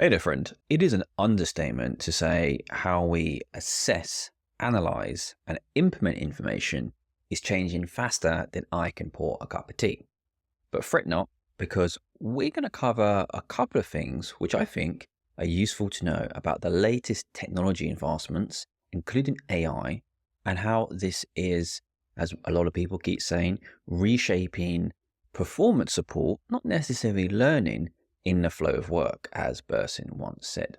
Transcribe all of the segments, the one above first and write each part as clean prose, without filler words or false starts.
Hey there, friend. It is an understatement to say how we assess, analyze, and implement information is changing faster than I can pour a cup of tea. But fret not, because we're going to cover a couple of things which I think are useful to know about the latest technology advancements, including AI, and how this is, as a lot of people keep saying, reshaping performance support, not necessarily learning, in the flow of work, as Burson once said.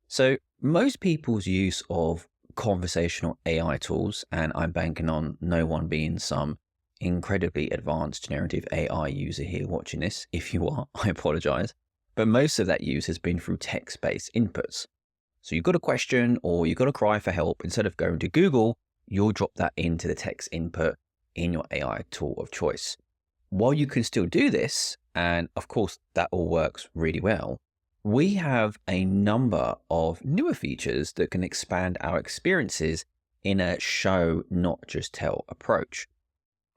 So most people's use of conversational AI tools, and I'm banking on no one being some incredibly advanced generative AI user here watching this. If you are, I apologize. But most of that use has been through text-based inputs. So you've got a question or you've got a cry for help. Instead of going to Google, you'll drop that into the text input in your AI tool of choice. While you can still do this, and of course that all works really well, we have a number of newer features that can expand our experiences in a show, not just tell approach.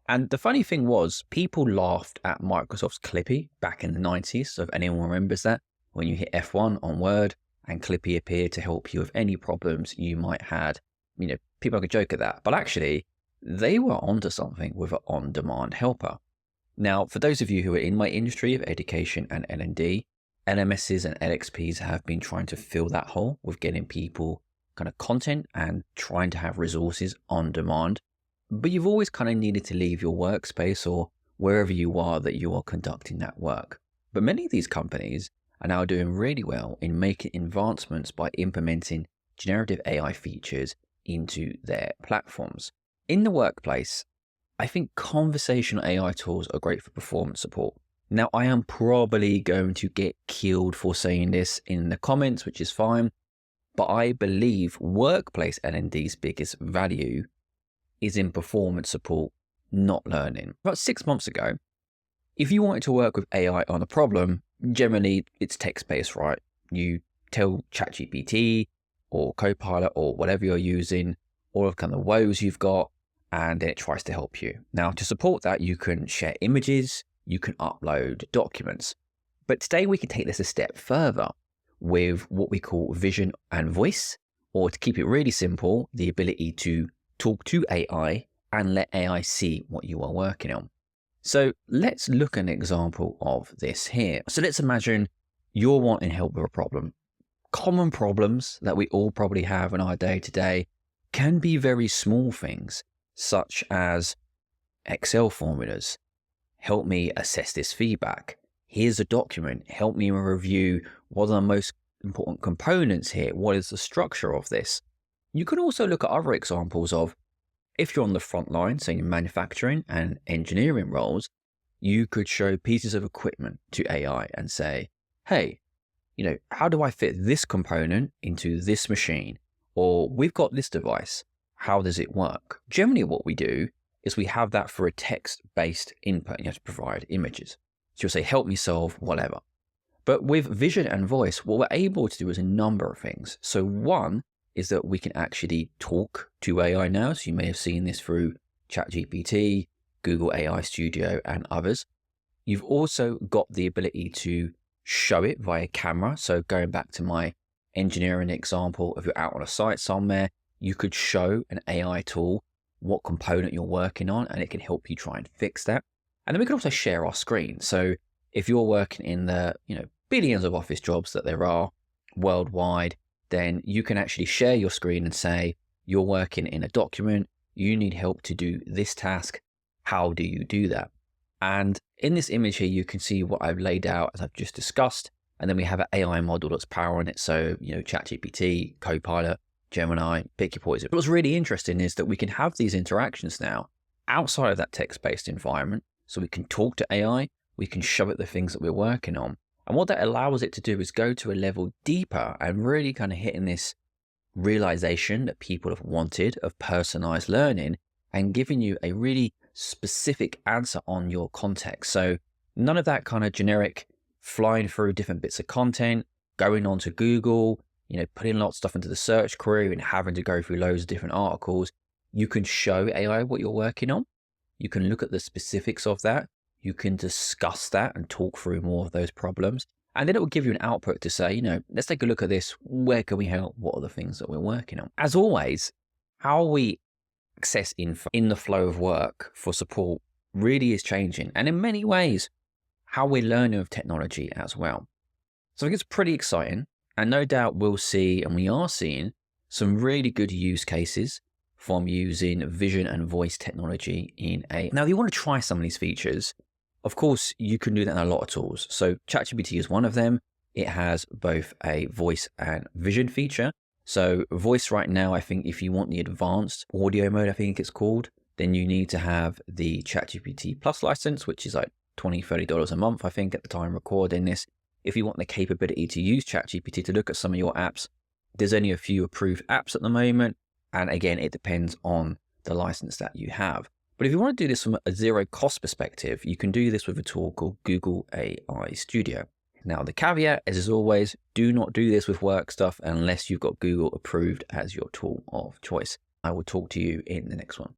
And the funny thing was, people laughed at Microsoft's Clippy back in the 90s. So if anyone remembers that, when you hit F1 on Word and Clippy appeared to help you with any problems you might had, people could joke at that. But actually, they were onto something with an on-demand helper. Now, for those of you who are in my industry of education and L&D, LMSs and LXPs have been trying to fill that hole with getting people kind of content and trying to have resources on demand. But you've always kind of needed to leave your workspace or wherever you are that you are conducting that work. But many of these companies are now doing really well in making advancements by implementing generative AI features into their platforms. In the workplace, I think conversational AI tools are great for performance support. Now, I am probably going to get killed for saying this in the comments, which is fine, but I believe workplace L&D's biggest value is in performance support, not learning. About 6 months ago, if you wanted to work with AI on a problem, generally it's text-based, right? You tell ChatGPT or Copilot or whatever you're using, all of kind of woes you've got, and then it tries to help you. Now, to support that, you can share images, you can upload documents. But today we can take this a step further with what we call vision and voice, or to keep it really simple, the ability to talk to AI and let AI see what you are working on. So let's look at an example of this here. So let's imagine you're wanting help with a problem. Common problems that we all probably have in our day-to-day can be very small things, such as Excel formulas. Help me assess this feedback. Here's a document. Help me review what are the most important components here. What is the structure of this? You can also look at other examples of, if you're on the front line, say in manufacturing and engineering roles, you could show pieces of equipment to AI and say, hey, how do I fit this component into this machine? Or we've got this device. How does it work? Generally, what we do is we have that for a text-based input. You have to provide images. So you'll say, help me solve whatever. But with vision and voice, what we're able to do is a number of things. So one is that we can actually talk to AI now. So you may have seen this through ChatGPT, Google AI Studio, and others. You've also got the ability to show it via camera. So going back to my engineering example, if you're out on a site somewhere, you could show an AI tool what component you're working on, and it can help you try and fix that. And then we can also share our screen. So if you're working in the billions of office jobs that there are worldwide, then you can actually share your screen and say, you're working in a document, you need help to do this task. How do you do that? And in this image here, you can see what I've laid out as I've just discussed. And then we have an AI model that's powering it. So, ChatGPT, Copilot, Gemini, pick your poison. What's really interesting is that we can have these interactions now outside of that text-based environment. So we can talk to AI, we can show it the things that we're working on. And what that allows it to do is go to a level deeper and really kind of hitting this realization that people have wanted of personalized learning and giving you a really specific answer on your context. So none of that kind of generic flying through different bits of content, going on to Google, putting lots of stuff into the search query and having to go through loads of different articles. You can show AI what you're working on. You can look at the specifics of that. You can discuss that and talk through more of those problems. And then it will give you an output to say, let's take a look at this. Where can we help? What are the things that we're working on? As always, how we access info in the flow of work for support really is changing. And in many ways, how we're learning of technology as well. So I think it's pretty exciting. And no doubt we'll see, and we are seeing, some really good use cases from using vision and voice technology in AI. Now, if you want to try some of these features, of course, you can do that in a lot of tools. So ChatGPT is one of them. It has both a voice and vision feature. So voice right now, I think if you want the advanced audio mode, I think it's called, then you need to have the ChatGPT Plus license, which is like $20, $30 a month, I think, at the time recording this. If you want the capability to use ChatGPT to look at some of your apps, there's only a few approved apps at the moment. And again, it depends on the license that you have. But if you want to do this from a zero cost perspective, you can do this with a tool called Google AI Studio. Now, the caveat is, as always, do not do this with work stuff unless you've got Google approved as your tool of choice. I will talk to you in the next one.